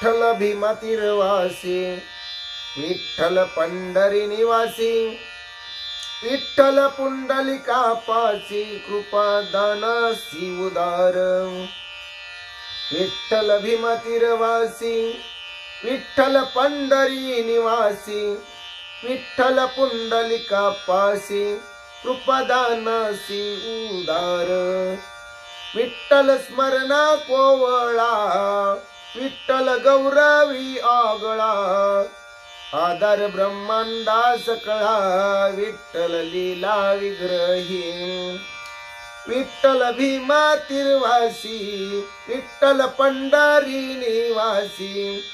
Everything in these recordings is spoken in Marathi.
विठ्ठल भीमातीरवासी, विठ्ठल पंढरी निवासी, विठ्ठल पुंडलिकापासी, कृपा दानासी उदार। विठ्ठल भीमातीरवासी, विठ्ठल पंढरी निवासी, विठ्ठल पुंडलिकापासी, कृपा दानासी उदार। विठ्ठल स्मरणा कोवळा, विठ्ठल गौरवी आगळा, आधार ब्रह्मांडा सकळा, विठ्ठल लीला विग्रही। विठ्ठल भीमातीरवासी, विठ्ठल पंढरी निवासी,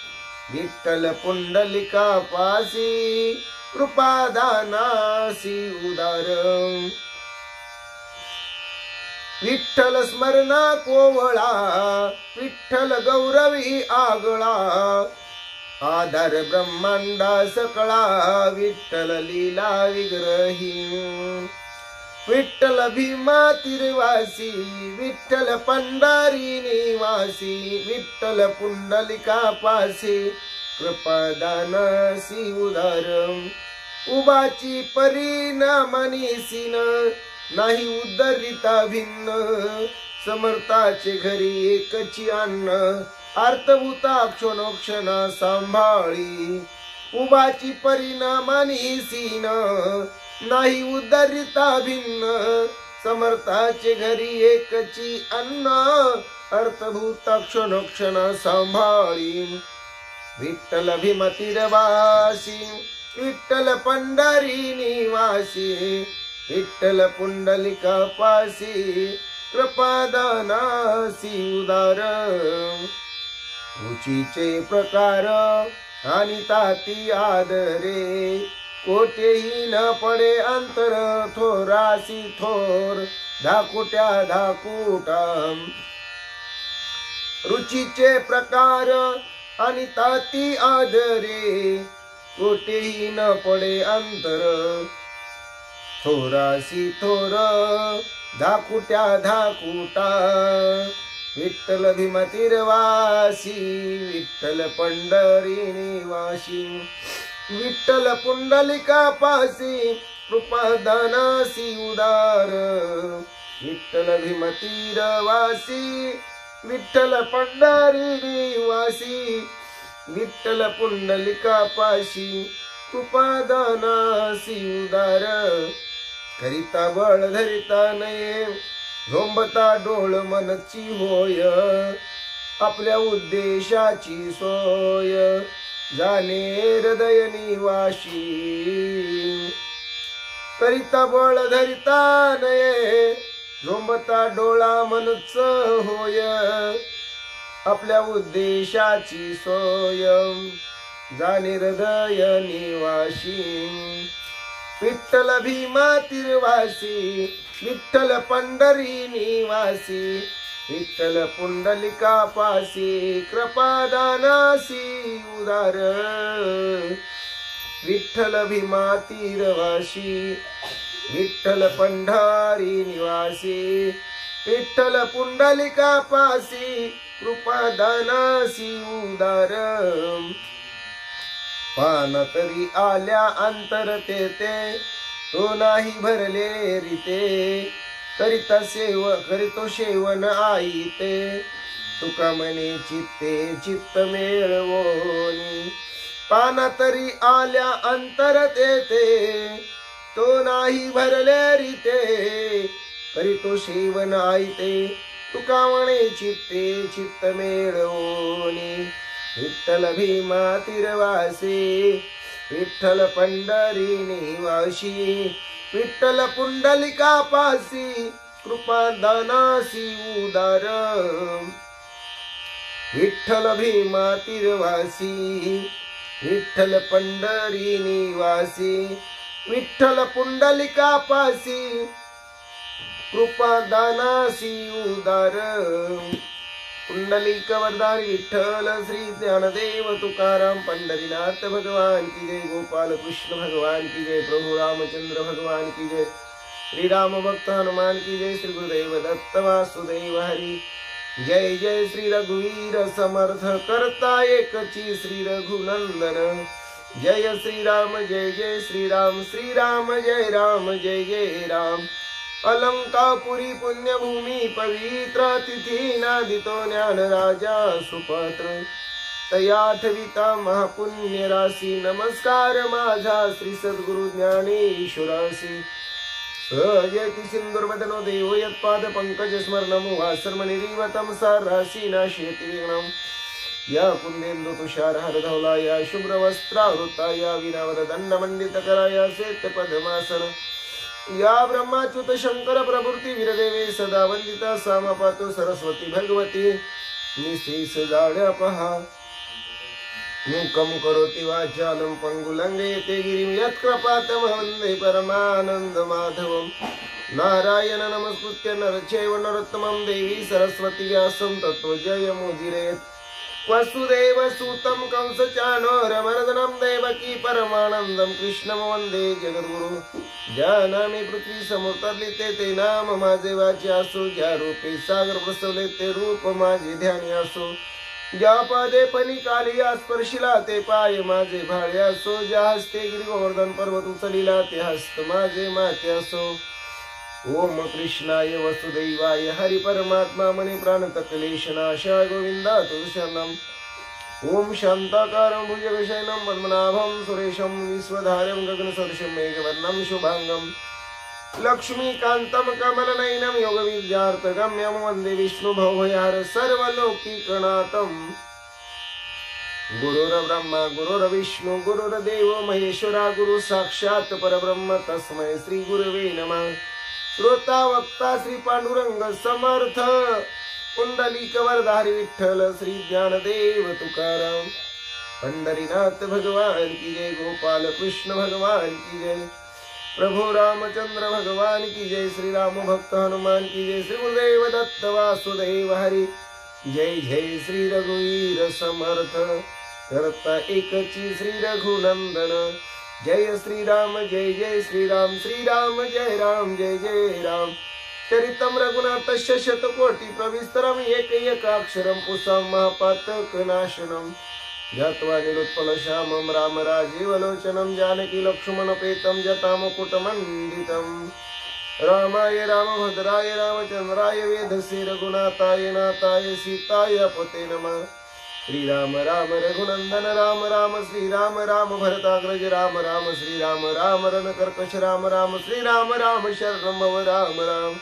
विठ्ठल पुंडलिकापासी, कृपा दानासी उदार। विठ्ठल स्मरणा कोवळा, विठ्ठल गौरवी आगळा, आधार ब्रह्मांडा सकळा, विठ्ठल लीला विग्रही। विठ्ठल भीमातीरवासी, विठ्ठल पंढरी निवासी, विठ्ठल पुंडलिकापासी, कृपा दानासी उदार। उभाची परिणामनिसीन, नाही उद्धरिता भिन्न, समर्थाचे घरी एकची अन्न, अर्थभूता क्षणोक्षण सांभाळी। उभाची परिणामनिसीन, नाही उद्धरिता भिन्न, समर्थाचे घरी एकची अन्न, अर्थभूता क्षणोक्षण सांभाळी। विठ्ठल भीमातीरवासी, विठ्ठल पंढरी निवासी, विठ्ठल पुंडलिकापासी, कृपा दानासी उदार। रुचीचे प्रकार आणि ताती आदरे, कोठेही न पडे अंतर, थोरासी थोर, धाकुट्या धाकुटा। रुचीचे प्रकार आणि ताती आदरे, कोठेही न पडे अंतर, थोरासी थोर, धाकुट्या धाकुटा। विठ्ठल भीमातीरवासी, विठ्ठल पंढरी निवासी, विठ्ठल पुंडलिकापासी, कृपा दानासी उदार। विठ्ठल भीमातीरवासी, विठ्ठल पंढरी निवासी, विठ्ठल पुंडलिकापासी, कृपा दानासी उदार। करिता बळ धरिता नये, झोंबता डोळ मनची होय, आपल्या उद्देशाची सोय, जाणे हृदय निवासी। करिता बळ धरिता नये, झोंबता डोळा मनच होय, आपल्या उद्देशाची सोय, जाणे हृदय निवासी। विठ्ठल भीमातीरवासी, विठ्ठल पंढरी निवासी, विठ्ठल पुंडलिकापासी, कृपा दानासी उदार। विठ्ठल भीमातीरवासी, विठ्ठल पंढरी निवासी, विठ्ठल पुंडलिकापासी, कृपा दानासी उदार। पान तरी आल्या अंतर तेते, तो नाही भरले रीते, करीतो सेवन आईते, तुका म्हणे चित्ते चित्त मेळवोनी। पान तरी आल्या अंतर तेते, तो नाही भरले रीते, करीतो सेवन आईते, तुका म्हणे चित्ते चित्त मेळवोनी। विठ्ठल भीमातीरवासी, विठ्ठल पंढरी निवासी विठ्ठल पुंडलिका पासी कृपा दानासी उदार विठ्ठल भीमा तीरवासी विठ्ठल पंढरी निवासी विठ्ठल पुंडलिका पासी कृपा दानासी उदार पुंडलिक वरदान विठ्ठल श्री ज्ञानदेव तुकाराम पंढरीनाथ भगवान की जय। गोपाल कृष्ण भगवान की जय। प्रभु रामचंद्र भगवान की जय। श्री राम भक्त हनुमान की जय। श्री गुरुदेव दत्त वासुदेव हरि जय जय। श्री रघुवीर समर्थ करता एकची श्री रघुनंदन जय श्री राम जय जय श्री राम जय राम जय जय राम। अलंकापुरी पुण्यभूमी पवित्र तिथी नादितो ज्ञान राजा सुपत्र तयाठविता महापुण्य राशी नमस्कार माझा श्री सद्गुरु ज्ञानेश्वरासी सहजयति सिंदुर्वदनो देव यत्पाद पंकज स्मरणं वासर्मनिरीवतं सारासी नाशयति विघ्नं या कुंदेन्दु तुषार हरधवला या शुभ्रवस्त्रावृता या वीणावरदण्डमण्डितकरा या श्वेतपद्मासन या ब्रह्माच्युत शंकर प्रभृती वीरदेवे सदा वंदिता सामा पातो सरस्वती भगवती निशेष जाड्या पहा मूकं करोति वाचालं पंगुलंघयते गिरिं यत्कृपातमहं वन्दे परमानंद माधवं। नारायण नमस्कृत्य नरचैव नरोत्तमं देवी सरस्वती व्यासं ततो जयमुदीरयेत्। वसुदेव सूतं कंसचाणूरमर्दनं देवकी परमानंदं कृष्णं वन्दे जगद्गुरु। जानामि पृथ्वी समुद्रलिते ते नाम माझे वाचे असो ज्या रूपे सागर बसवले ते रूप माझे ध्यानी असो ज्या पादे फणिकालिया स्पर्शिला ते पाय माझे भाळे असो ज्या हस्ते गिरी गोवर्धन पर्वत उचलिला ते हस्त माझे माते असो। ओम कृष्णाय वसुदेवाय हरि परमात्मा मनी प्राणतक्लेशनाशाय गोविंदा तुलशरणम्। ओम शांताकारं भुजगशयनं पद्मनाभं सुरेशं विश्वधारं गगनसदृशं मेघवर्णं शुभांगं लक्ष्मीकान्तं कमलनयनं योगविद्यार्थगम्यं वन्दे विष्णुभवभयहर सर्वलोकीकनाथं। गुरुर्ब्रह्मा गुरुर्विष्णु गुरुर्देवो महेश्वरा गुरु साक्षात् परब्रह्म तस्मै श्री गुरवे नमः। श्रोता वक्ता श्री पांडुरंग समर्थ पुंडलिक वरधारी विठ्ठल श्री ज्ञानदेव तुकाराम पंढरीनाथ भगवान की जय। गोपाल कृष्ण भगवान की जय। प्रभु रामचंद्र भगवान की जय। श्री राम भक्त हनुमान की जय। श्री गुरुदेव दत्त वासुदेव हरि जय जय। श्री रघुवीर समर्थ करता एकची श्री रघुनंदन जय श्री राम जय जय श्री राम जय राम जय जय राम। चरितं रघुनाथस्य शतकोटि प्रविस्तरम् एकैकाक्षरं पुंसां महापातकनाशनं ज्ञात्वा निरुत्पलश्यामं रामराजीवलोचनं जानकी लक्ष्मणोपेतं जटामुकुटमण्डितं। रामाय रामभद्राय रामचन्द्राय वेधसे रघुनाथाय नाथाय सीताय पते नमः। श्री राम राम रघुनंदन राम राम श्री राम राम भरताग्रज राम राम श्री राम राम रणकर्कश राम राम श्री राम राम शरणं भव राम राम।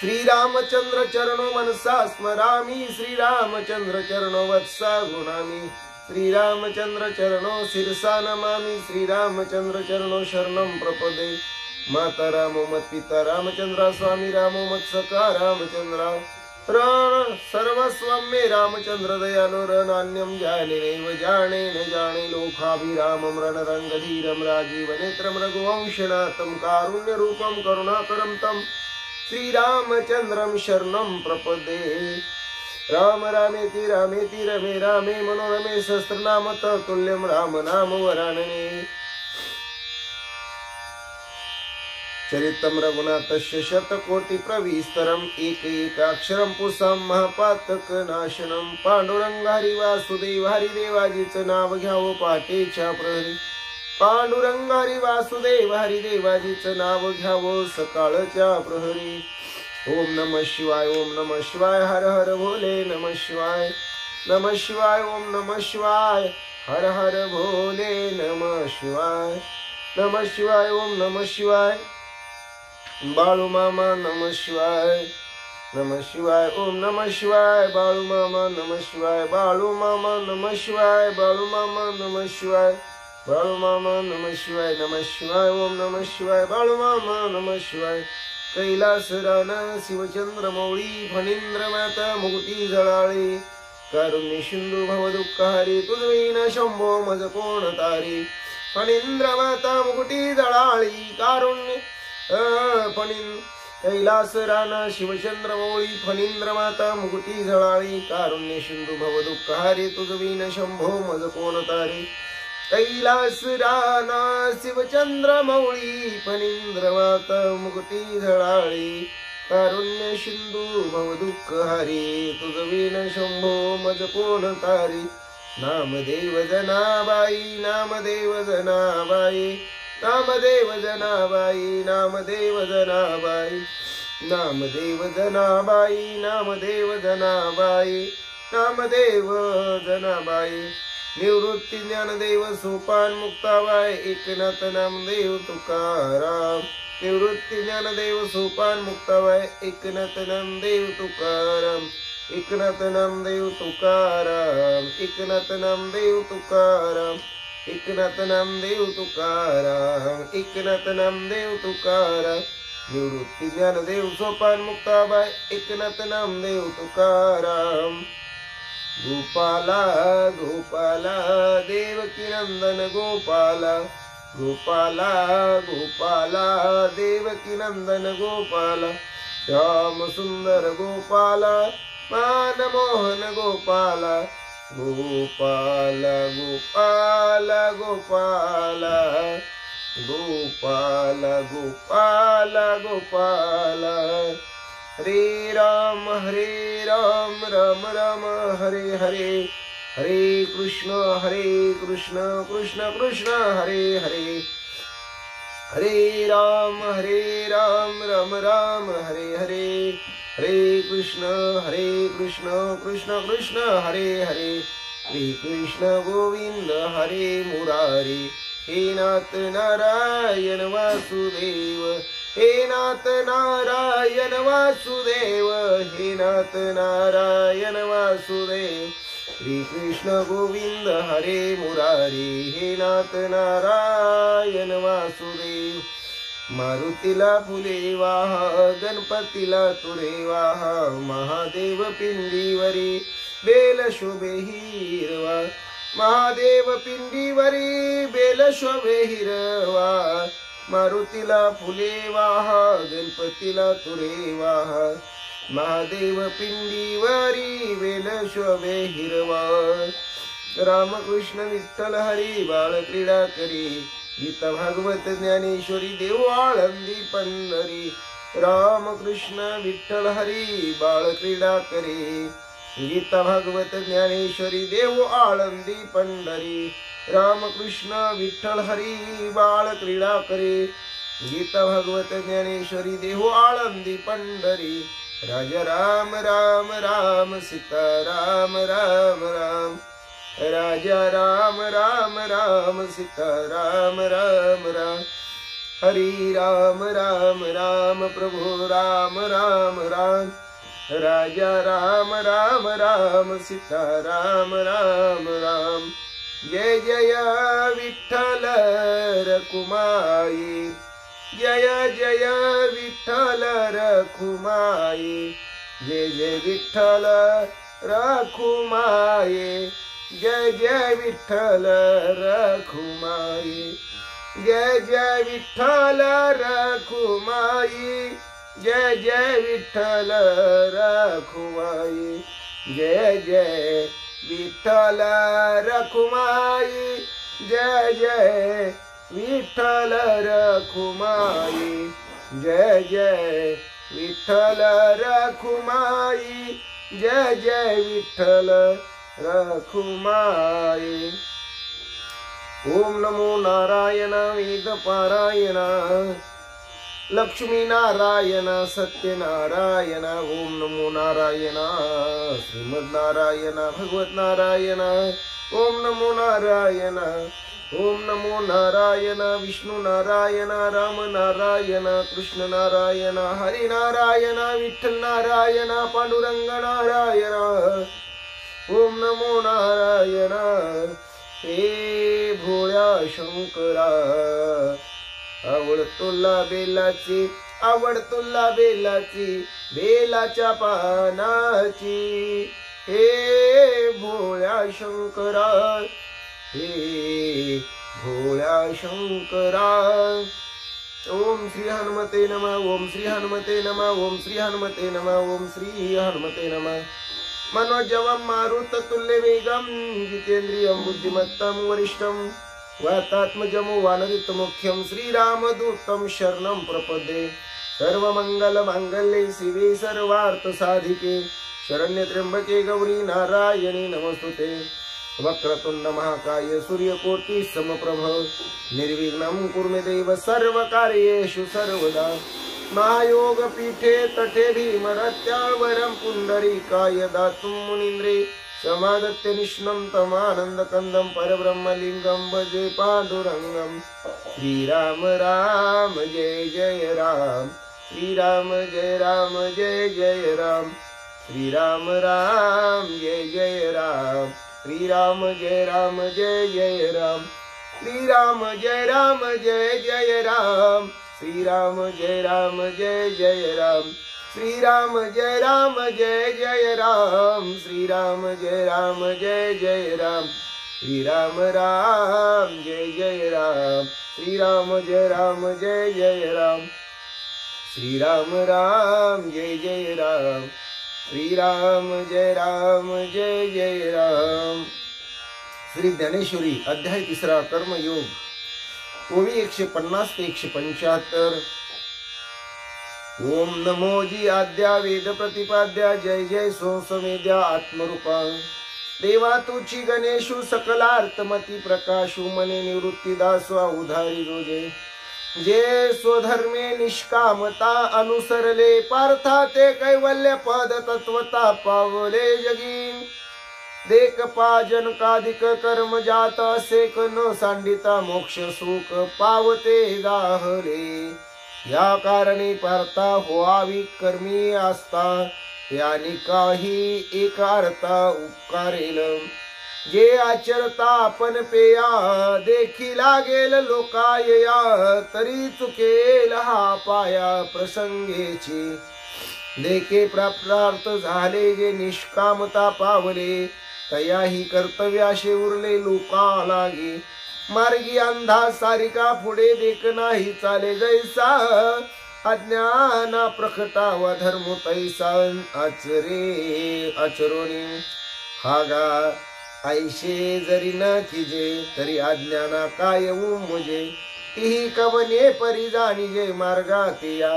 श्री रामचंद्र चरणो मनसा स्मरामि श्री रामचंद्र चरणो वत्सा गुणामि श्री रामचंद्र चरणो शिरसा नमामि श्री रामचंद्र चरणो शरणं प्रपदे। माता रामो मत पिता रामचंद्र स्वामी रामो मत सखा रामचंद्र रण सर्वस्वं मे रामचंद्र दयालो रणन्यं जाने नैव जाने न जाने लोकाभिरामं रणरंगधीरं राजीवनेत्रं रघुवंशनाथं कारुण्यरूपं करुणाकरं तं श्रीरामचंद्रं शरणं प्रपदे। राम रामेति रमे रामे मनोरमे सहस्रनाम तत्तुल्यं राम नाम वरानने। चरितं रघुनाथस्य शतकोटि प्रविस्तरम् एकैकाक्षरं पुंसां महापातकनाशनं। पांडुरंग हरी वासुदेव हरिदेवाजीचं नाव घ्यावं पहाटेच्या प्रहरी। पांडुरंग हरी वासुदेव हरिदेवाजीचं नाव घ्यावं सकाळच्या प्रहरी। ओम नमः शिवाय ओम नमः शिवाय हर हर भोले नमः शिवाय नमः शिवाय ओम नमः शिवाय हर हर भोले नमः शिवाय नमः शिवाय ओम नमः शिवाय बाळू मामा नमः शिवाय नमः शिवाय ओम नमः शिवाय बाळू मामा नमः शिवाय बाळू मामा नमः शिवाय बाळू मामा नमः शिवाय बाळूमामा नमः शिवाय नमः शिवाय ओम नमः शिवाय बाळूमामा नमः शिवाय कैलास राणा शिवचंद्र मौळी फणींद्र माता मुकुटी जळाळे कारुण्य सिंधू भव दुःखहारी तुझविना शंभो मज कोण तारी फणींद्र माता मुकुटी जळाळी कारुण्य कैलास राणा शिवचंद्र मौळी फणींद्र माता मुकुटी जळाळी कारुण्य सिंधू भव दुःखहारी तुझविना शंभो मज कोण तारी कैलास राणा शिवचंद्र मौळी फणींद्र माता मुकुटी जळाळी कारुण्य सिंधू भव दुःख हरी तुझविन शंभो मज कोण तारी नामदेव जनाबाई नामदेव जनाबाई नामदेव जनाबाई नामदेव जनाबाई नामदेव जनाबाई नामदेव जनाबाई नामदेव जनाबाई निवृत्ती ज्ञानदेव सोपान मुक्ताबाई एकनाथ नामदेव तुकाराम निवृत्ती ज्ञानदेव सोपान मुक्ताबाई एकनाथ नामदेव तुकाराम एकनाथ नामदेव तुकाराम एकनाथ नामदेव तुकाराम एकनाथ नामदेव तुकाराम एकनाथ नामदेव तुकाराम निवृत्ती ज्ञानदेव सोपान मुक्ताबाई एकनाथ नामदेव तुकाराम गोपाला गोपाला देवकी नंदन गोपाला गोपाला गोपाला देवकी नंदन गोपाला श्याम सुंदर गोपाला मान मोहन गोपाला गोपाला गोपाला गोपाला गोपाला गोपाला गोपाला हरे राम राम राम हरे हरे हरे कृष्ण कृष्ण कृष्ण हरे हरे हरे राम राम राम हरे हरे हरे कृष्ण कृष्ण कृष्ण हरे हरे हरे कृष्ण गोविंद हरे मुरारी हे नाथ नारायण वासुदेव हे नाथ नारायण वासुदेव हे नाथ नारायण वासुदेव श्री कृष्ण गोविंद हरे मुरारी हे नाथ नारायण वासुदेव मारुतीला फुले वाहा गणपतीला तुरे वाहा महादेव पिंडीवरी बेल शोभे हिरवा महादेव पिंडीवरी बेल शोभे हिरवा मारुतीला फुले वाहा गणपतीला तुरे वाहा महादेव पिंडीवरी वेल शोभे हिरवा रामकृष्ण विठ्ठल हरी बाळ क्रीडा करी गीता भागवत ज्ञानेश्वरी देव आळंदी पंढरी रामकृष्ण विठ्ठल हरी बाळ क्रीडा करी गीता भागवत ज्ञानेश्वरी देव आळंदी पंढरी रामकृष्ण विठ्ठल हरी बाळ क्रीडा करे गीता भागवत ज्ञानेश्वरी देव आळंदी पंढरी राजा राम राम राम सीता राम राम राम राजा राम राम राम सीता राम राम राम हरि राम राम राम प्रभु राम राम राम राजा राम राम राम सीता राम राम राम जय जय विठ्ठल रखुमाई जय जय विठ्ठल रखुमाई जय जय विठ्ठल रखुमाई जय जय विठ्ठल रखुमाई जय जय विठ्ठल रखुमाई जय जय विठ्ठल रखुमाई जय जय विठ्ठल रखुमाई जय जय विठ्ठल रखुमाई जय जय विठ्ठल रखुमाई जय जय विठ्ठल रखुमाई ओम नमो नारायण वेद पारायण लक्ष्मी नारायण सत्यनारायण ओम नमो नारायण श्रीमद नारायण भगवत नारायण ओम नमो नारायण ओम नमो नारायण विष्णु नारायण राम नारायण कृष्ण नारायण हरि नारायण विठ्ठल नारायण पांडुरंग नारायण ओम नमो नारायण हे भोळ्या शंकरा आवड तुला बेलाची आवड तुला बेलाची बेलाच्या पानाची हे भोळ्या शंकरा हे भोळ्या शंकरा ओम श्री हनुमते नमः ओम श्री हनुमते नमः ओम श्री हनुमते नमः ओम श्री हनुमते नमः मनोजवं मारुततुल्य वेगं जितेन्द्रियं बुद्धिमत्तं वरिष्ठं वातात्मजं वानरितमुख्यं श्रीरामदूतं शरणं प्रपद्ये सर्वमंगलमांगल्ये शिवे सर्वार्थसाधिके शरण्ये त्र्यंबके गौरी नारायणी नमोस्तुते वक्रतुंड महाकाय सूर्यकोटि समप्रभ निर्विघ्नं कुरु मे देव सर्वकार्येषु सर्वदा महायोग पीठे तटे भीमरत्यावरं पुंडरीकाय दातुं मुनीन्द्रे समागत्य निष्णं तमानन्दकन्दं परब्रह्मलिङ्गं भजे पाण्डुरङ्गं श्रीराम राम जय जय राम श्रीराम जय राम जय जय राम श्रीराम राम जय जय राम श्रीराम जय राम जय जय राम श्रीराम जय राम जय जय राम श्रीराम जय राम जय जय राम श्रीराम जय राम जय जय राम श्रीराम जय राम जय जय राम श्रीराम राम जय जय राम श्रीराम जय राम जय जय राम श्रीराम राम जय जय राम श्रीराम जय राम जय जय राम। श्री ज्ञानेश्वरी अध्याय 3 कर्मयोग ओवी 150 ते 175। ओम नमो जी आद्या वेद प्रतिपाद्या जय जय सोसमेद्या आत्मरूपा देवा तुची गणेशु सकलार्थमती प्रकाशु मने निवृत्ती दासो उधारी जोजे जे स्वधर्मे निष्कामता अनुसरले पार्था ते कैवल्य पद तत्वता पावले जगी देख पाजन कादिक कर्म जात सेक न सांडिता मोक्ष सुख पावते गाहले या कारणे पार्था होआवी कर्मी असता यानी काही एकारता उपकारेल जे आचरता आपण पेया देखी लागेल लोकाया तरी चुकेल हा पाया प्रसंगेची देखे प्राप्तार्थ झाले जे निष्कामता पावले तयाही कर्तव्याशे उरले लोका लागे मार्गी अंधा सारिका पुढे देख नाही चाले जैसा अज्ञाना प्रकटावा धर्म तैसा आचरे आचरोनी हागा ऐशे जरी न किजे तरी अज्ञाना काय मुजे तीही कवने परी जाणीजे मार्गातिया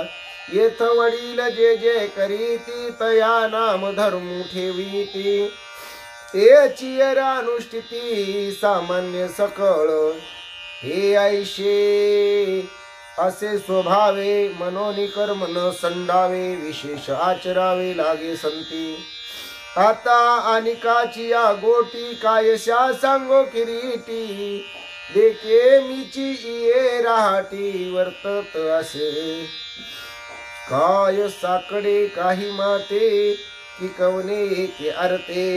येथ वडील जे जे करीती तया नाम धर्म ठेवीती तेची अनुष्ठिती सामान्य सकळ हे ऐशे असे स्वभावे मनोनी कर्म न संडावे विशेष आचरावे लागे संती आता अनिकाची या गोटी कायशा सांगो किरीटी देखे मीची ये राहाटी वर्तत असे काय साकडे काही माते की कवने के अर्थे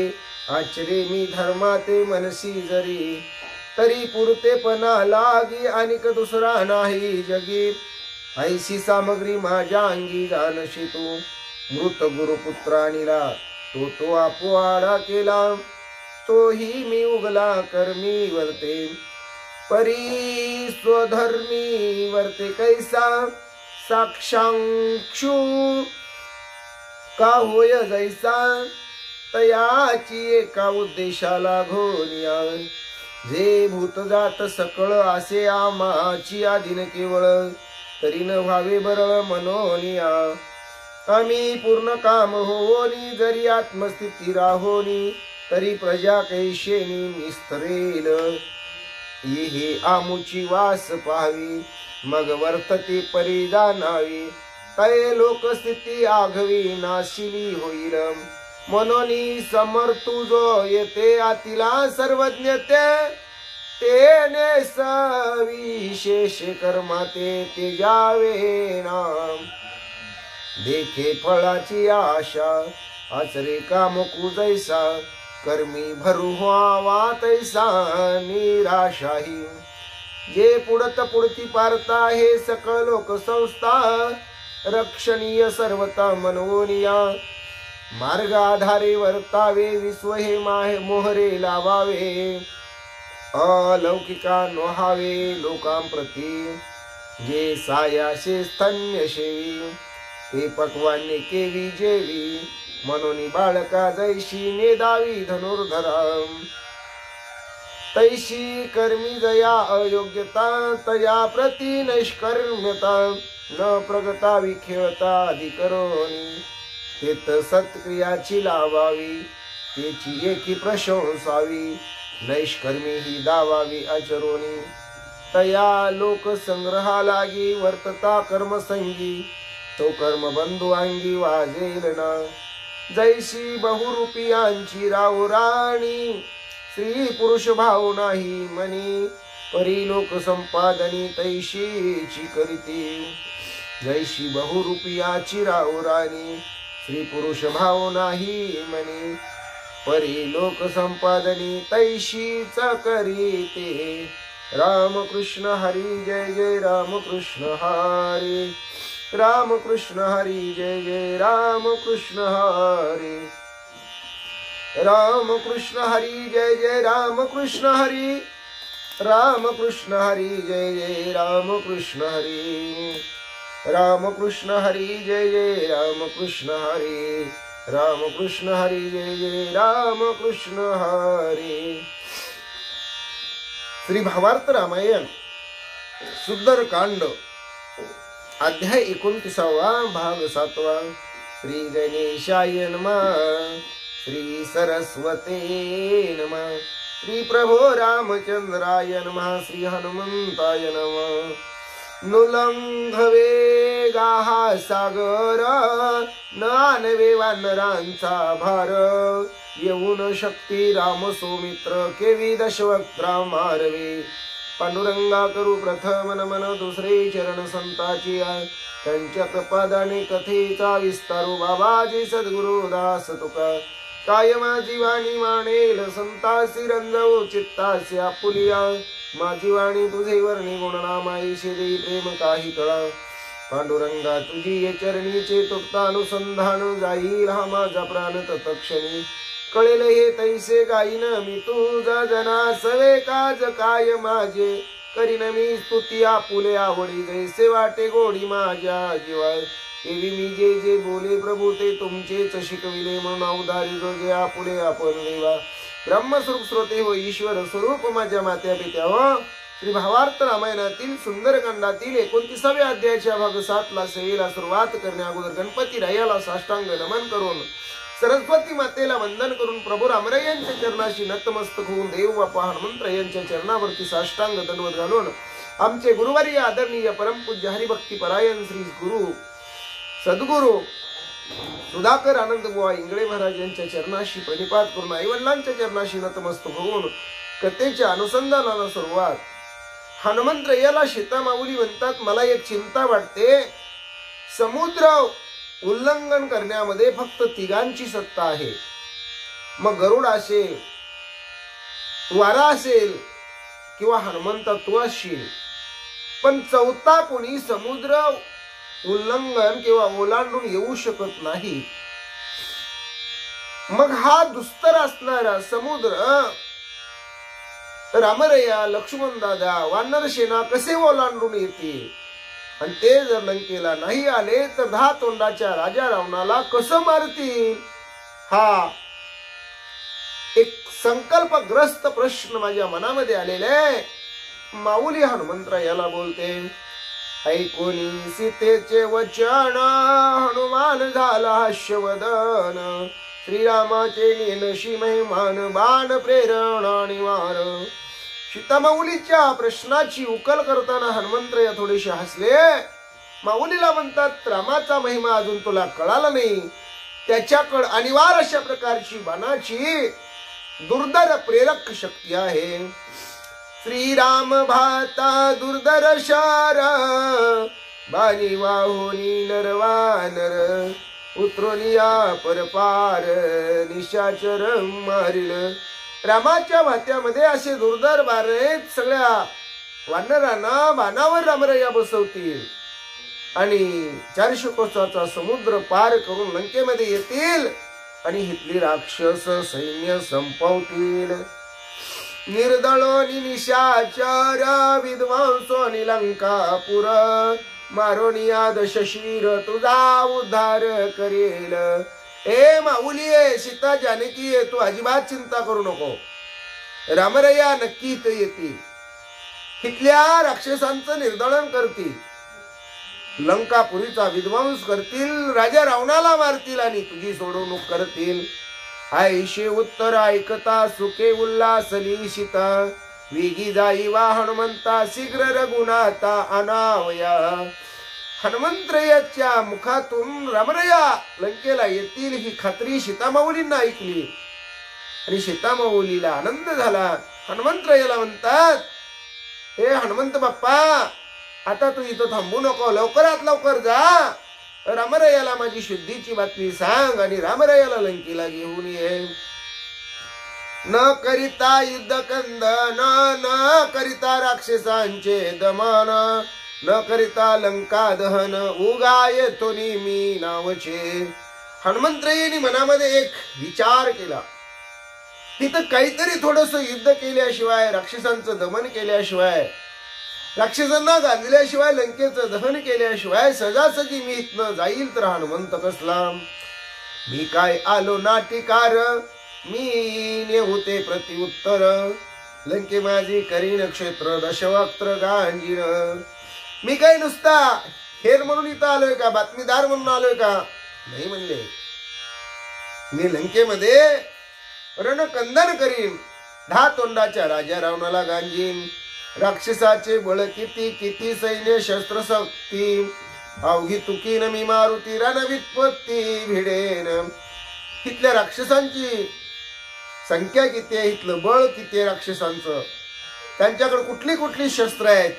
आचरे मी धर्माते मनसी जरी तरी पुरतेपणा लागी अनिक दुसरा नाही जगी ऐशी सामग्री माझ्या अंगी जानशी तू मृत गुरुपुत्रानीला तो आपोआडा केला तोही मी उगला कर्मी वर्ते परी स्वधर्मी वर्ते कैसा साक्षांक्षु का होय जैसा तयाची एका उद्देशाला घोनिया जे भूत जात सकळ असे आमाची आदिन केवळ तरी न व्हावे बरळ मनोनिया आम्ही पूर्ण काम होनी जरी आत्मस्थिती राहोनी तरी प्रजा कैशेनी निस्तरेल हे आमुची वास पाहावी मग वर्तती परी जाणावी तय लोकस्थिती आघवी नाशिली होईल मनोनी समर्थू जो येते आतिला सर्वज्ञते तेने सविशेष कर्माते ते जावे नाम देखे फळाची आशा आचरे काम कुजैसा कर्मी भरू व्हावा तैसा निराशाही जे पुढत पुढती पारता हे सकळ लोक संस्था रक्षणीय सर्वता मनवोनिया मार्ग आधारे वर्तावे विश्व हे मोहरे लावावे अलौकिका नोहावे लोकांप्रती जे सायाशे स्तन्य शेवी ते पक्वाने केवी जेवी मनोनी बाळका जैशी नेदावी धनुर्धरा तैशी कर्मी जया अयोग्यता तया प्रति नैष्कर्म्यता न प्रगता विखेळता अधिकरोनी तेत सत्क्रियाची लावावी तेची एकी प्रशंसावी नैष्कर्मी ही दावावी आचरोनी तया लोक संग्रहा लागी वर्तता कर्मसंगी तो कर्म बंधू अंगी वाजेल ना जैशी बहुरूपियांची राणी स्त्री पुरुष भाव नाही मनी परी लोक संपादनी तैशीची करीती जैशी बहुरूपियाची राणी स्त्री पुरुष भाव नाही मनी परी लोक संपादनी तैशीच करीते राम कृष्ण हरी जय जय राम कृष्ण हरी राम कृष्ण हरी जय जय राम कृष्ण हरी राम कृष्ण हरी जय जय राम कृष्ण हरी राम कृष्ण हरी जय जय राम कृष्ण हरी राम कृष्ण हरी जय जय राम कृष्ण हरी राम कृष्ण हरी जय जय राम कृष्ण हरी। श्री भावार्थ रामायण सुंदर कांड अध्याय 29 भाग 7 श्री गणेशाय नमः श्री सरस्वते नमः श्री प्रभो रामचंद्राय नमः श्री हनुमंताय नमः नुलंघवे गाहा सागर नानवे वानरांचा भार येऊन शक्ती राम सौमित्र केवी दशवक्त्रा मारवे पांडुरंगा करू प्रथम नमन दुसरे चरण संताची त्यांच्या कृपादाने कथेचा विस्तारू बाबाजी सद्गुरु दास तुका काय माझी वाणी मानेल संतासी रंजवू चित्तासी आपुलिया माझी वाणी तुझे वर्णी गुणनामाईशे देई प्रेम काही कळा पांडुरंगा तुझी ये चरणीचे तुप्ता अनुसंधान जाईल हा माझा प्राण तत्क्षणी कळेल हे तैसे गाईन मी तुझा जना सवे काज काय माझे करीन मी स्तुती आपुले आवडी जैसे वाटे गोडी माझ्या जीवा देवी मी जे जे बोले प्रभू ते तुमचेच शिकविले म्हणून अवधारी जो जे आपुले आपण देवा ब्रह्मस्वरूप श्रोते हो ईश्वर स्वरूप माझ्या मात्या पित्या हो श्री भावार्थ रामायणातील सुंदरकांडातील 29व्या अध्यायाच्या भाग 7 ला सेवेला सुरुवात करण्या अगोदर गणपती रायाला साष्टांग नमन करून सरस्वती मातेला वंदन करून प्रभू रामरायांच्या चरणाशी नतमस्तक होऊन देव बापा हनुमंतरायांच्या चरणावरती साष्टांग दंडवत घालून आमचे गुरुवारी आदरणीय परमपूज्य हरिभक्ती परायण श्री गुरु सद्गुरु सुधाकर आनंद बुवा इंगळे महाराज यांच्या चरणाशी प्रणिपात करून आईवडिलांच्या चरणाशी नतमस्तक होऊन कथेच्या अनुसंधानाला सुरुवात हनुमंतरायाला सीतामाऊली म्हणतात मला एक चिंता वाटते समुद्र उल्लंघन करण्यामध्ये फक्त तिघांची सत्ता आहे मग गरुड असेल वारा असेल किंवा हनुमंत तू असशील पण चौथा कोणी समुद्र उल्लंघन किंवा ओलांडून येऊ शकत नाही मग हा दुस्तर असणारा समुद्र रामरया लक्ष्मण दादा वानर सेना कसे ओलांडून येतील आणि ते जर लंकेला नाही आले तर 10 तोंडाच्या राजा रावणाला कसं मारतील हा एक संकल्पग्रस्त प्रश्न माझ्या मनामध्ये आलेला आहे माऊली हनुमंतरायाला बोलते ऐकोनी सीतेचे वचन हनुमान झाला हास्यवदन श्रीरामाचे नेनशी महिमान बाण प्रेरणा निवार सीतामाऊलीच्या प्रश्नाची उकल करताना हनुमंतराय थोडेसे हसले माऊलीला म्हणतात रामाचा महिमा अजून तुला कळाला नाही त्याच्याकडे अनिवार्य अशा प्रकारची बाणाची दुर्धर प्रेरक शक्ती आहे श्रीराम भाता दुर्धर शार बाणी वाहुनी नरवानर उतरोनिया परपार निशाचर मारिल रामाच्या भात्यामध्ये असे दुर्धर बार आहेत सगळ्या वानरांना बाणावर रामरया बसवतील आणि 400 कोसाचा समुद्र पार करून लंकेमध्ये येतील आणि हितली राक्षस सैन्य संपवतील. निर्दळोनी निशाचर विद्वांसो लंकापुर मारोनिया दशशीर तुझा उद्धार करेल. ए माऊली आहे, सीता जानकी आहे, तू अजिबात चिंता करू नको. रामरया नक्की इथे येतील, तिथल्या राक्षसांचं निर्दळन करतील, लंकापुरीचा विध्वंस करतील, राजा रावणाला मारतील आणि तुझी सोडवणूक करतील. आईशे उत्तर ऐकता सुखे उल्हासली सीता वेगी जाई वा हनुमंता शीघ्र रघुनाथा अनावया. हनुमंतरायाच्या मुखातून रामरया लंकेला येतील ही खात्री सीतामाऊलींना ऐकली आणि सीतामाऊलीला आनंद झाला. हनुमंतरायाला म्हणतात, हे हनुमंत बाप्पा, आता तू इथं थांबू नको, लवकरात लवकर जा, रामरयाला माझी शुद्धीची बातमी सांग आणि रामरयाला लंकेला घेऊन ये. न करिता युद्ध कंदन, न करिता राक्षसांचे दमन, न करिता लंका दहन, उगाय तोनी मी नावचे. हनुमंतरायांनी मनामध्ये एक विचार केला, तिथं काहीतरी थोडस युद्ध केल्याशिवाय, राक्षसांचं दमन केल्याशिवाय, राक्षसांना गाजल्याशिवाय, लंकेचं दहन केल्याशिवाय सहजासहजी मी इथनं जाईल तर हनुमंत कसला. मी काय आलो नाटिकार, मी नेहुते प्रतिउत्तर, लंके माझी करीन क्षेत्र दशवक्त्र गांजीर. मी काय नुसता हेर म्हणून इथं आलोय का, बातमीदार म्हणून आलोय का? नाही म्हणले, मी लंकेमध्ये रणकंदन करीन, 10 तोंडाच्या राजा रावणाला गांजीन. राक्षसाचे बळ किती, किती सैन्य शस्त्र शक्ती, अवघी तुकीन मी मारुती रणवित्पत्ती भिडेन. तिथल्या राक्षसांची संख्या किती आहे, इथलं बळ किती आहे राक्षसांचं, त्यांच्याकडे कुठली कुठली शस्त्र आहेत,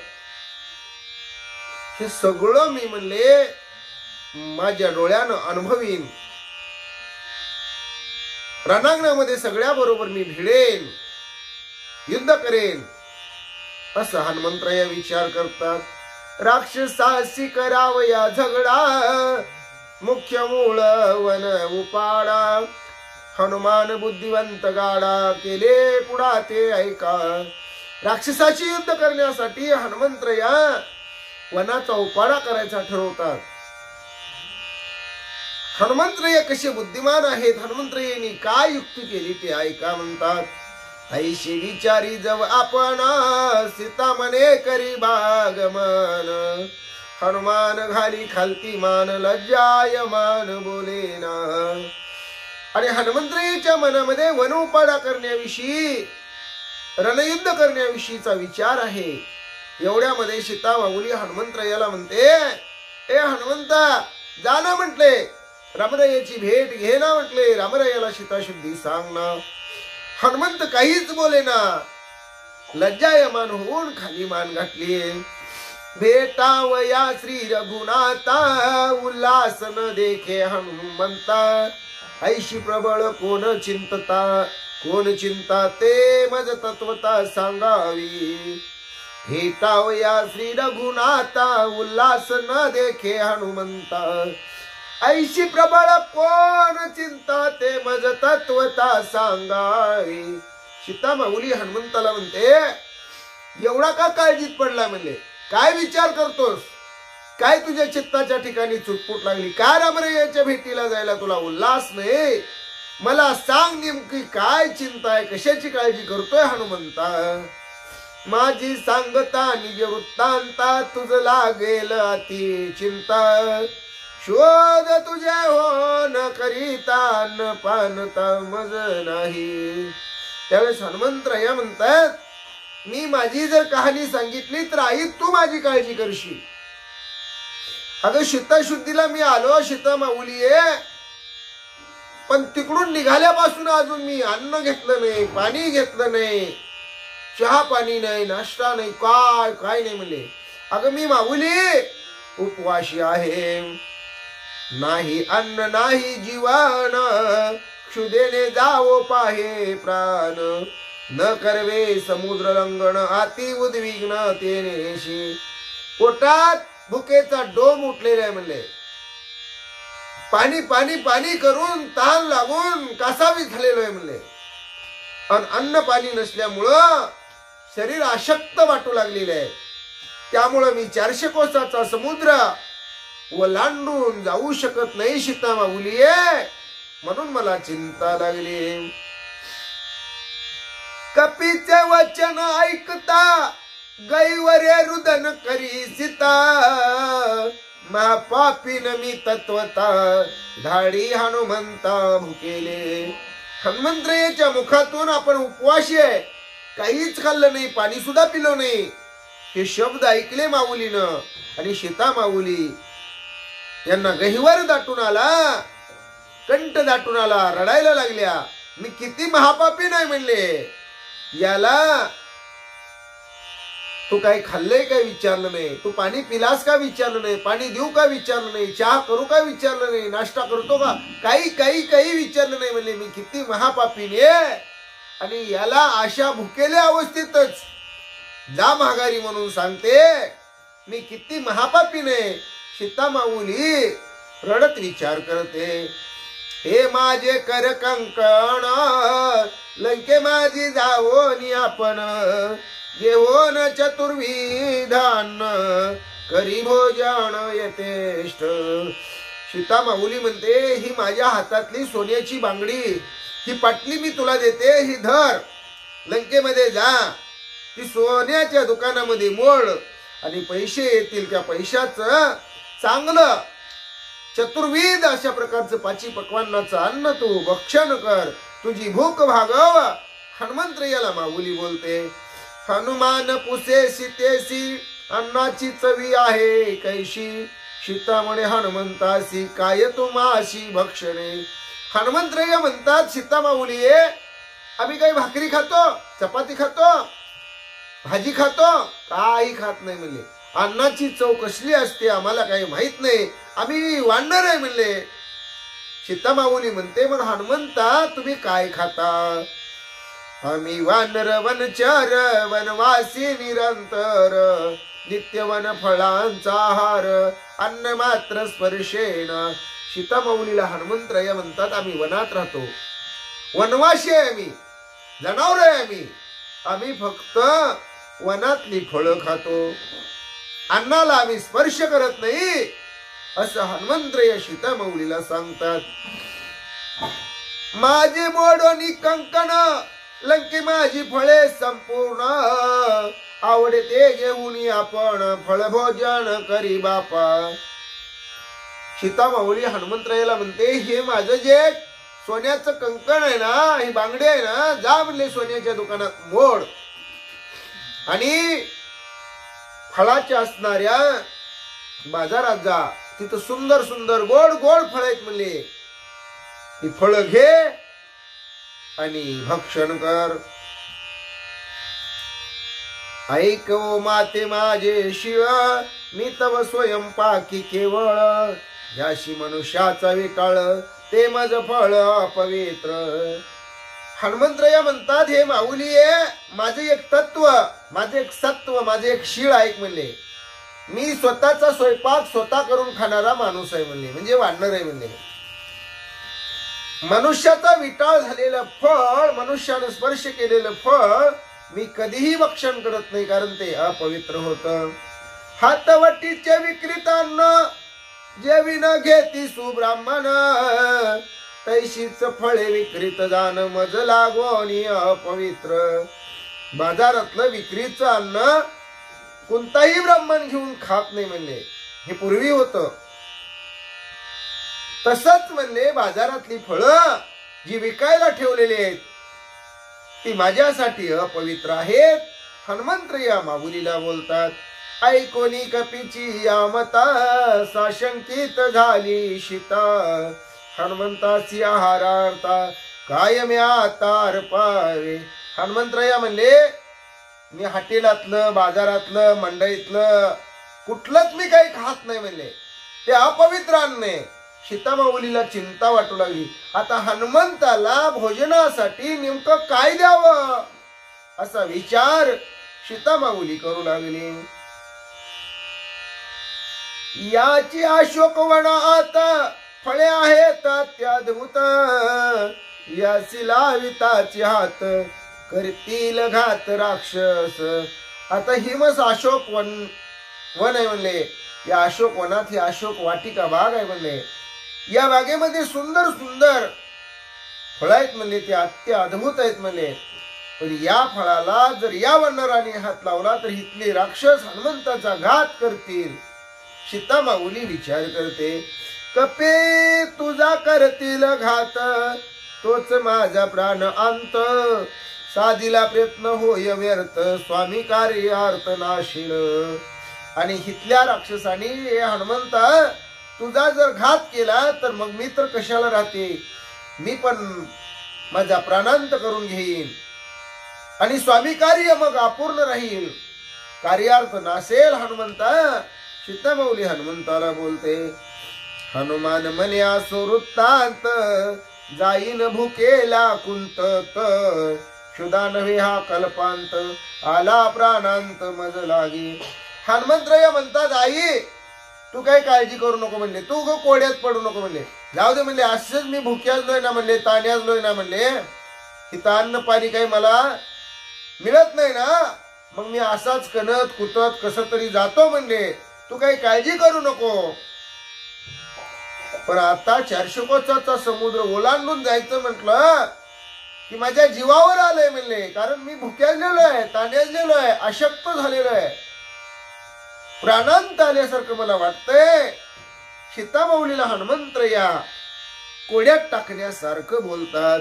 हे सगळं मी म्हणले माझ्या डोळ्यानं अनुभवीन. रणांगणामध्ये सगळ्या बरोबर मी भिडेन, युद्ध करेन, असं हनुमंतराया विचार करतात. राक्षसाशी करावया झगडा, मुख्य मूळ वन उपाडा, हनुमान बुद्धिवंत गाडा, केले पुढा ते ऐका. राक्षसाशी युद्ध करण्यासाठी हनुमंतराया वनाचा उपाडा करायचा ठरवतात. हनुमंतराय कसे बुद्धिमान आहेत, हनुमंतरायांनी काय युक्ती केली ते ऐका. म्हणतात, ऐशी विचारी जव आपण सीता मने करी बागमन, हनुमान घाली खालती मान लज्जायमान बोलेना. आणि हनुमंतरायाच्या मनामध्ये वन उपाडा करण्याविषयी, रणयुद्ध करण्याविषयीचा विचार आहे. एवढ्यामध्ये सीता माऊली हनुमंतरायाला म्हणते, ए हनुमंता, जा ना म्हटले, रामरायाची भेट घे ना म्हटले, रामरायाला सीताशुद्धी सांग ना. हनुमंत काहीच बोले ना, लज्जायमान होऊन खाली मान घातली. भेटावया श्री रघुनाथा, उल्हास न देखे हनुमंता, ऐशी प्रबळ कोण चिंतता, कोण चिंता ते मज तत्वता सांगावी. भेटावया श्री रघुनाथा, उल्हास न देखे हनुमंता, ऐशी प्रबळ कोण चिंता ते मज तत्वता सांगावी. सीता माऊली हनुमंताला म्हणते, एवढा का काळजीत पडला म्हणले, काय विचार करतोस, काय तुझ्या चित्ताच्या ठिकाणी चुटपुट लागली, काय रामरायाच्या भेटीला जायला तुला उल्हास नाही, मला सांग नेमकी काय चिंता आहे, कशाची काळजी करतोय हनुमंता. माझी सांगता निज वृत्तांता, तुझ लागेल अति चिंता, शोध तुझे हो न करिता न पानता मज नाही. त्यावेळेस हनुमंतराया म्हणतात, मी माझी जर कहाणी सांगितली तर आई तू माझी काळजी करशील. अगं सीताशुद्धीला मी आलो, सीता माऊली आहे, पण तिकडून निघाल्यापासून अजून मी अन्न घेतलं नाही, पाणी घेतलं नाही, चहा पाणी नाही, नाश्ता नाही, काय काय नाही म्हणले. अगं मी माऊली उपवाशी आहे, नाही अन्न नाही जीवन, क्षुदेने जावो पाहे प्राण, न करवे समुद्र लंघन अति उद्विग्न तेनेशी. पोटात भुकेचा डोम उठलेला आहे म्हणले. पाणी पाणी पाणी करून तहान लागून कासावीस झालेलो आहे म्हणले. आणि अन्न पाणी नसल्यामुळं शरीर अशक्त वाटू लागलेले आहे. त्यामुळं मी 400 कोसाचा समुद्र ओलांडून जाऊ शकत नाही सीता माऊलीये, म्हणून मला चिंता लागली. कपीचे वचन ऐकता गैवरे रुदन करी सीता. महापापीन मी तत्वता धाडी हनुमंता भुकेले. हनुमंतरायाच्या मुखातून आपण उपवासी आहे, काहीच खाल्लं नाही, पाणी सुद्धा पिलो नाही, हे शब्द ऐकले माऊलीनं. आणि सीता माऊली यांना गहिवर दाटून आला, कंठ दाटून आला, रडायला लागल्या. मी किती महापापी नाही म्हणले. याला तू काही खाल्लंय काय विचारलं नाही, तू पाणी पिलास का विचारलं नाही, पाणी देऊ का विचारलं नाही, चहा करू का विचारलं नाही, नाश्ता करतो का, काही काही काही विचारलं नाही म्हणले. मी किती महापापीने. आणि याला अशा भुकेल्या अवस्थेतच जा माघारी म्हणून सांगते, मी किती महापापीने. सीता माऊली रडत विचार करते, हे माझे कर कंकण लंके माझी जावोनी आपण. घेऊन चतुर्विधान करी भोजन यथेष्ट. सीता माऊली म्हणते, ही माझ्या हातातली सोन्याची बांगडी, ही पाटली मी तुला देते, ही धर, लंकेमध्ये जा, ती सोन्याच्या दुकानामध्ये मोड आणि पैसे येतील, त्या पैशाचं चांगलं चतुर्विध अशा प्रकारचं 5 पक्वान्नाचं अन्न तू भक्षण कर, तुझी भूक भागव. हनुमंतरायाला माऊली बोलते, हनुमान पुसे सीतेसी अन्नाची चवी आहे कैशी. सीता म्हणे हनुमंतासी काय तुम्हाशी भक्षणे. हनुमंतराय म्हणतात, सीता माऊली आम्ही काही भाकरी खातो, चपाती खातो, भाजी खातो, काही खात नाही म्हणले. अन्नाची चव कसली असते आम्हाला काही माहित नाही, आम्ही वानर आहे म्हणले. सीता माऊली म्हणते, मग हनुमंता तुम्ही काय खाता. आम्ही वानर वनचर वनवासी निरंतर नित्य वन फळांचा आहार अन्न मात्र स्पर्शेन. सीता माऊलीला हनुमंतराय म्हणतात, आम्ही वनात राहतो, वनवासी आहे आम्ही, जनावर आहे आम्ही फक्त वनातली फळं खातो, अन्नाला आम्ही स्पर्श करत नाही, असं हनुमंतराय सीता माऊलीला सांगतात. माझे मोडोनी कंकण लंके माझी फळे संपूर्ण आवडते घेऊन आपण फळभोजन करी बापा. सीता माऊली हनुमंतरायाला म्हणते, हे माझं जे सोन्याचं कंकण आहे ना, ही बांगडी आहे ना, जा म्हणले सोन्याच्या दुकानात मोड आणि फळाच्या असणाऱ्या बाजारात जा, तिथं सुंदर सुंदर गोड गोड फळ आहेत म्हणले, ही फळ घे आणि भक्षण कर. ऐक ओ माते माझे शिव मी तव स्वयंपाकी केवळ. याशी मनुष्याचा विटाळ ते मज फळ अपवित्र. हनुमंतराय म्हणतात, हे माऊली माझे एक तत्व, माझे एक सत्व, माझे एक शीळ ऐक म्हणले. मी स्वतःचा स्वयंपाक स्वतः करून खाणारा माणूस आहे म्हणले, म्हणजे वानर आहे म्हणले. मनुष्याचा विटाळ झालेलं फळ, मनुष्याने स्पर्श केलेलं फळ मी कधीही भक्षण करत नाही, कारण ते अपवित्र होतं. हातवटीचे विक्रीत अन्न जेवी न घेती सुब्राह्मण तैशीच फळे विक्रीत जाण मज लागोनी अपवित्र. बाजारातलं विक्रीचं अन्न कोणताही ब्राह्मण घेऊन खात नाही म्हणले, हे पूर्वी होतं. तसंच म्हणले बाजारातली फळं जी विकायला ठेवलेली आहेत ती माझ्यासाठी अपवित्र आहेत. हनुमंतराया माऊलीला बोलतात, ऐकोनी कपीची यामता साशंकित झाली सीता. हनुमंताची आहारार्था कायम आता पावे. हनुमंतराया म्हणले, मी हॉटेलातलं बाजारातलं मंडईतलं कुठलंच मी काही खात नाही म्हणले, ते अपवित्र अन्न. सीता माऊलीला चिंता वाटू लागली, आता हनुमंताला भोजनासाठी नेमकं काय द्यावं. असा विचार सीतामाऊली करू लागली. याची अशोकवनात फळे आहेत अत्याद्भुत, यासी लाविताचे हात करतील घात राक्षस. आता हिमस अशोक वन आहे म्हणले. या अशोक वनात ही अशोक वाटिका बाग आहे म्हणले. या बागेमध्ये सुंदर सुंदर फळ आहेत म्हणले, ते अत्यद्भुत आहेत म्हणले. पण या फळाला जर या वानराने हात लावला तर इथले राक्षस हनुमंताचा घात करतील. सीतामाऊली विचार करते, कपे तुझा करतील घात, तोच माझा प्राण अंत. साधीला प्रयत्न होय व्यर्थ, स्वामी कार्यार्थ नाशील. आणि हितल्या राक्षसाने हनुमंता तुझा जर घात केला तर मग मी तर कशाला राहते, मी पण माझा प्राणांत करून घेईन आणि स्वामी कार्य मग अपूर्ण राहील, कार्यार्थ नासेल हनुमंता. सीतामाऊली हनुमंताला बोलते, हनुमान म्हणे असो वृत्तांत, जाईन भुकेला कुंतत. क्षुधा नव्हे हा कल्पांत, आला प्राणांत मज लागी. हनुमंतराय म्हणतात, आई तू काही काळजी करू नको म्हणले, तू गो कोड्यात पडू नको म्हणले. जाऊ दे म्हणले, असंच मी भुक्याचलोय ना म्हणले, ताण्याचलोय ना म्हणले, इथं अन्न पाणी काही मला मिळत नाही ना, मग मी असाच कणत कुतत कसं तरी जातो म्हणले, तू काही काळजी करू नको. पण आता 400 कोसाचा समुद्र ओलांडून जायचं म्हटलं की माझ्या जीवावर आलंय म्हणले, कारण मी भुक्याजलेलो आहे, ताण्याजलेलो आहे, अशक्त झालेलो आहे, प्राणांत आल्यासारखं मला वाटतंय. सीतामाऊलीला हनुमंतराया कोड्यात टाकण्यासारखं बोलतात.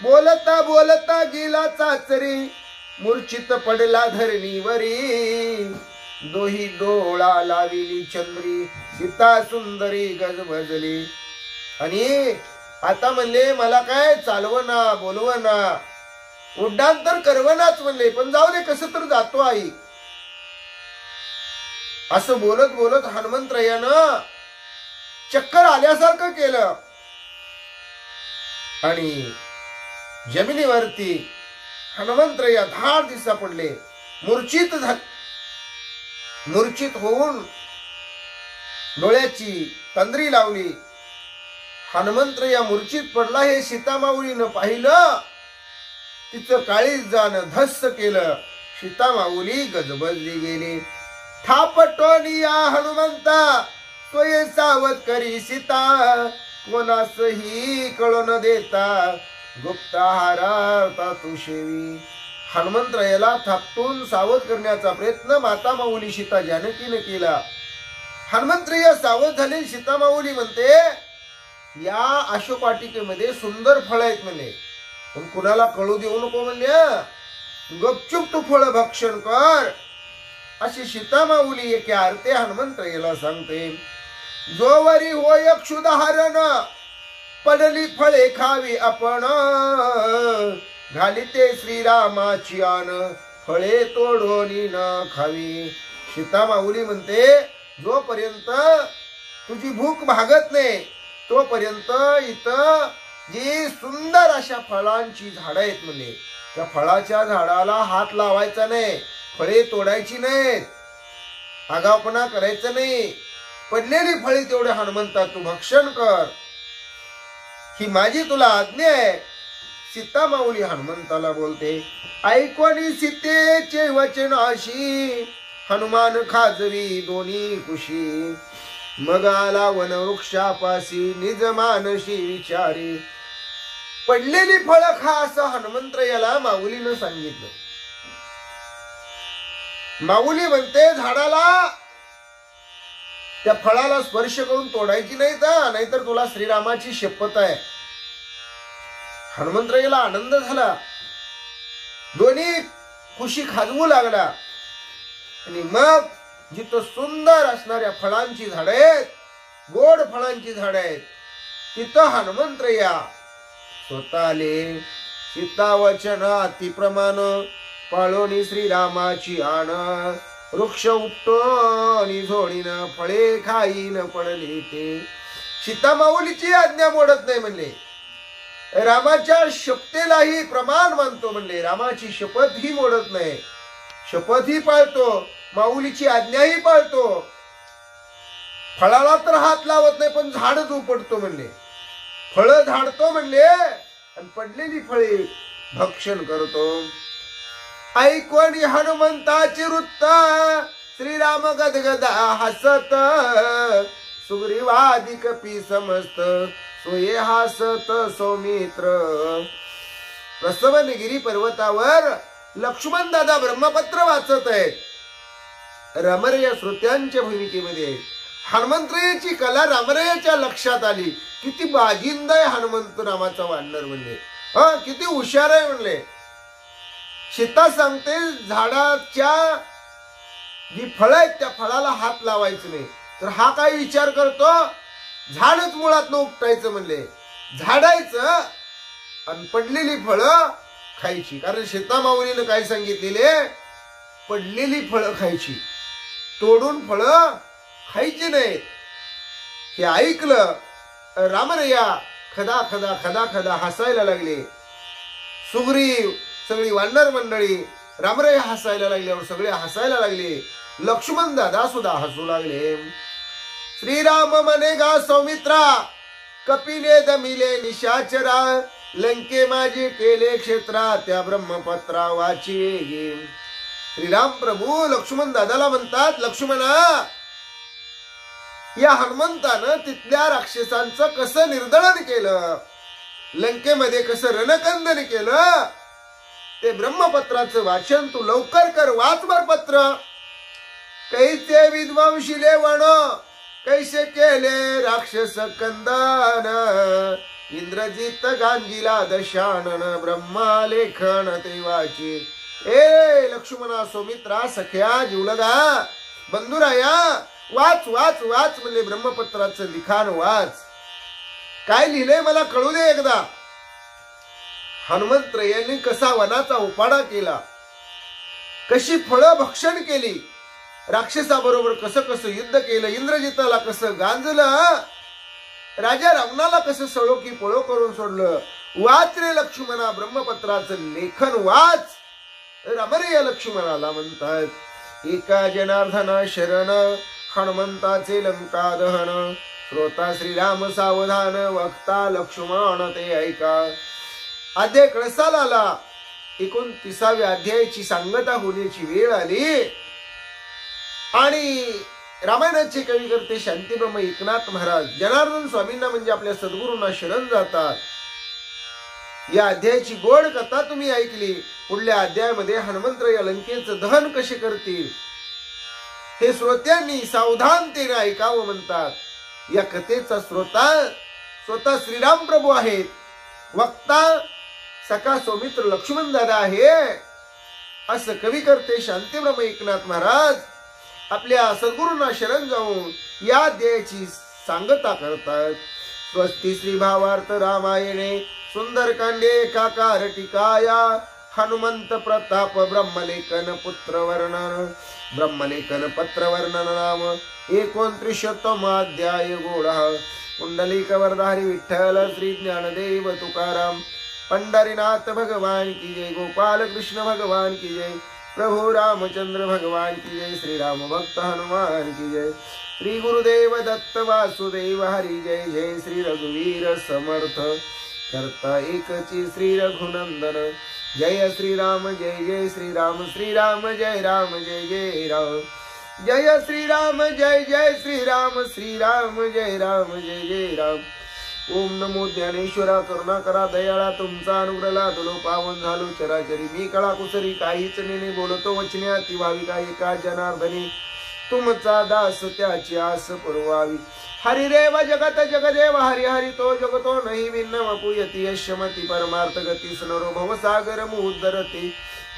बोलता बोलता गेला चाचरी, मूर्छित पडला धरणीवरी. दोही डोळा लाविली चंद्री, सीता सुंदरी गजबजली. आणि आता म्हणले मला काय चालवना बोलवना, उड्डाण तर करवनाच म्हणले, पण जाऊ दे कसं तर जातो आई. असं बोलत बोलत हनुमंतरायानं चक्कर आल्यासारखं केलं आणि जमिनीवरती हनुमंतराया धाड दिसा पडले, मूर्छित होऊन डोळ्याची तंद्री लावली. हनुमंतराया मूर्छित पडला हे सीतामाऊलीनं पाहिलं, तिचं काळीज जाणं धस्स केलं. सीतामाऊली गजबजली गेली. थापटोनिया हनुमंता स्वय सावध करी सीता, कोणासही कळू न देता गुप्तहाराता तू शेवी. हनुमंतरायाला थापटून सावध करण्याचा प्रयत्न माता माऊली सीता जानकीने केला. हनुमंतराया सावध झाले. सीतामाऊली म्हणते, या अशोक वाटिकेमध्ये सुंदर फळ आहेत म्हणले, पण कुणाला कळू देऊ नको म्हणले, गपचूप तू फळ भक्षण कर. अशी सीतामाऊली एके आरते हनुमंतरायाला सांगते. जोवरी होय क्षुधाहरण, पडली फळे खावी आपण, घालिते श्रीरामाची आण, फळे तोडून न खावी. सीतामाऊली म्हणते, जोपर्यंत तुझी भूक भागत नाही तोपर्यंत इथं जी सुंदर अशा फळांची झाडं आहेत म्हणले, त्या फळाच्या झाडाला हात लावायचा नाही, फळे तोडायची नाहीत, आगावपणा करायचा नाही, पडलेली फळे तेवढे हनुमंता तू भक्षण कर, ही माझी तुला आज्ञा आहे. सीतामाऊली हनुमंताला बोलते, ऐकोनी सीतेचे वचन अशी, हनुमान खाजवी दोन्ही कुशी. मग आला वन वृक्षापाशी, निज मानशी विचारी. पडलेली फळ खा असं हनुमंतरायाला माऊलीनं सांगितलं. माऊली म्हणते, झाडाला त्या फळाला स्पर्श करून तोडायची नाही, नाहीतर तुला श्रीरामाची शपथ आहे. हनुमंतरायाला आनंद झाला, दोन्ही खुशी खाजवू लागला. आणि मग जिथं सुंदर असणाऱ्या फळांची झाड आहेत, गोड फळांची झाड आहेत, तिथं हनुमंतराया स्वतः आले. सीता वचन अतिप्रमाण, पाळोनी श्रीरामाची आण. वृक्ष उपटोनी झोडीन, फळे खाईन पडले ते. सीतामाऊलीची आज्ञा मोडत नाही म्हणले. रामाच्या शपथेलाही प्रमाण मानतो म्हणले. रामाची शपथ ही मोडत नाही, शपथही पाळतो, माऊलीची आज्ञाही पाळतो. फळाला तर हात लावत नाही, पण झाड उपटतो म्हणले, फळं झाडतो म्हणले, आणि पडलेली फळे भक्षण करतो. ऐकोनी हनुमंताची वृत्त श्रीराम गदगदा हसत, सुग्रीवादी कपी समस्त सोये हासत सौमित्र. प्रसवनगिरी पर्वतावर लक्ष्मण दादा ब्रह्मपत्र वाचत आहेत. रामरया श्रोत्यांच्या भूमिकेमध्ये हनुमंतरायाची कला रामरयाच्या लक्षात आली. किती बाजिंद आहे हनुमंत नामाचा वानर म्हणले, किती हुशार आहे म्हणले. सीता सांगते झाडाच्या जी फळं आहेत त्या फळाला हात लावायचं नाही. तर हा काय विचार करतो, झाडच मुळात उपटायचं म्हणले, झाडायचं आणि पडलेली फळं खायची. कारण सीता माऊलीनं काय सांगितलेले, पडलेली फळं खायची, तोडून फळं खायची नाहीत. हे ऐकलं रामरया खदा खदा खदा खदा हसायला लागले. सुग्रीव, सगळी वानर मंडळी रामरया हसायला लागल्यावर सगळे हसायला लागले. लक्ष्मण दादा सुद्धा हसू लागले. श्रीराम म्हणे गा सौमित्रा, कपिले दमिले निशाचरा, लंके माझे केले क्षेत्रा, त्या ब्रह्मपत्रा वाची गे. श्रीराम प्रभू लक्ष्मण दादाला म्हणतात, लक्ष्मणा, या हनुमंतानं तिथल्या राक्षसांचं कसं निर्दळन केलं, लंकेमध्ये कसं रणकंदन केलं, ते ब्रह्मपत्राचं वाचन तू लवकर कर, वाच बर पत्र. कैसे विद्वांशिले वण, कैसे केले राक्षस कंदन, इंद्रजित गांजीला दशानन, ब्रह्मा लेखन ते वाची. ए लक्ष्मणा, सौमित्रा, सख्या, जीवलगा, बंधुराया, वाच वाच वाच म्हणजे ब्रह्मपत्राचं लिखाण वाच. काय लिहिलंय मला कळू दे एकदा. हनुमंत यांनी कसा वनाचा उपाडा केला, कशी फळं भक्षण केली, राक्षसाबरोबर कसं कसं युद्ध केलं, इंद्रजिताला कसं गांजलं, राजा रावणाला कसं सळो की पळो करून सोडलं. वाच रे लक्ष्मणा, ब्रह्मपत्राचं लेखन वाच. रामरया लक्ष्मणाला म्हणतात, एका जनार्दना शरण, हनुमंताचे लंका दहन, श्रोता श्रीराम सावधान, वक्ता लक्ष्मण ते ऐका. अध्याय कळसाला आला. 29व्या अध्यायाची सांगता होण्याची वेळ आली आणि रामायणाचे कवी करते शांतीब्रह्म एकनाथ महाराज जनार्दन स्वामींना म्हणजे आपल्या सद्गुरूंना शरण जातात. या अध्यायाची गोड कथा तुम्ही ऐकली. पुढल्या अध्यायामध्ये हनुमंतराय लंकेचं दहन कसे करतील हे श्रोत्यांनी सावधानतेने ऐकावं म्हणतात. या कथेचा श्रोता स्वतः श्रीराम प्रभू आहेत, वक्ता सखा सौमित्र लक्ष्मण दादा आहे, असं कवी करते शांतीब्रह्म एकनाथ महाराज आपल्या सद्गुरूंना शरण जाऊन या अध्यायाची सांगता करतात. स्वस्ती श्री भावार्थ रामायणे सुंदरकांडे एकाकार टीकाया, हनुमंत प्रताप ब्रह्मलेखन पुत्र वर्णन, ब्रह्मलेखन पत्र वर्णन नाम 29 अध्याय गोडा. कुंडलिक वरधारी विठ्ठल श्री ज्ञानदेव तुकाराम, पंढरीनाथ भगवान की जय, गोपाल कृष्ण भगवान की जय, प्रभु रामचंद्र भगवान की जय, श्री राम भक्त हनुमान की जय, श्री गुरुदेव दत्त वासुदेव हरी जय. जय श्री रघुवीर समर्थ करता एकची श्री रघुनंदन, जय श्री राम जय जय श्री राम, श्री राम जय राम जय जय राम, जय श्री राम जय जय श्री राम, श्री राम जय राम जय जय राम. ओम नमो ज्ञानेश्वरा, करुणा करा दयाळा, तुमचा अनुग्रह लादलो पावन झालो चराचरी. मी कळा कुसरी काहीच नेने, बोलतो वचने अति भाविका, एका जनार्दनी तुमचा दास त्याची आस पुरवावी. हरिदेव जगत जगदेव हरि हरि तो जगतो नाही भिन्न वपुयती, यशमती परमार्थ गती, स्नरो भवसागर मुद्दरती.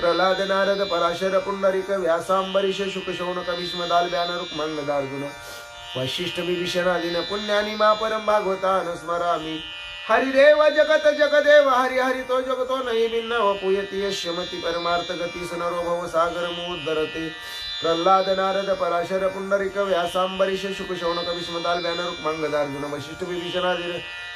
प्रल्हाद नारद पराशर पुंडरिक व्यासांबरीश शुक शौनक भीष्म दालव्यान रुक्मांगद अर्जुन वशिष्ठ विभीषणादीन पुण्यानी मा परम भागवतान स्मरामी. हरिदेव जगत जगदेव हरि हरि तो जगतो नाही भिन्न वपुयती, यशमती परमार्थ गती, स्नरो भवसागर मुद्दरते. प्रल्हाद नारद पराशर पुंडरिक व्यासांबरीश शुक शौनक भीष्म दालव्यान रुक्मांगद अर्जुन वशिष्ठ विभीषणादीन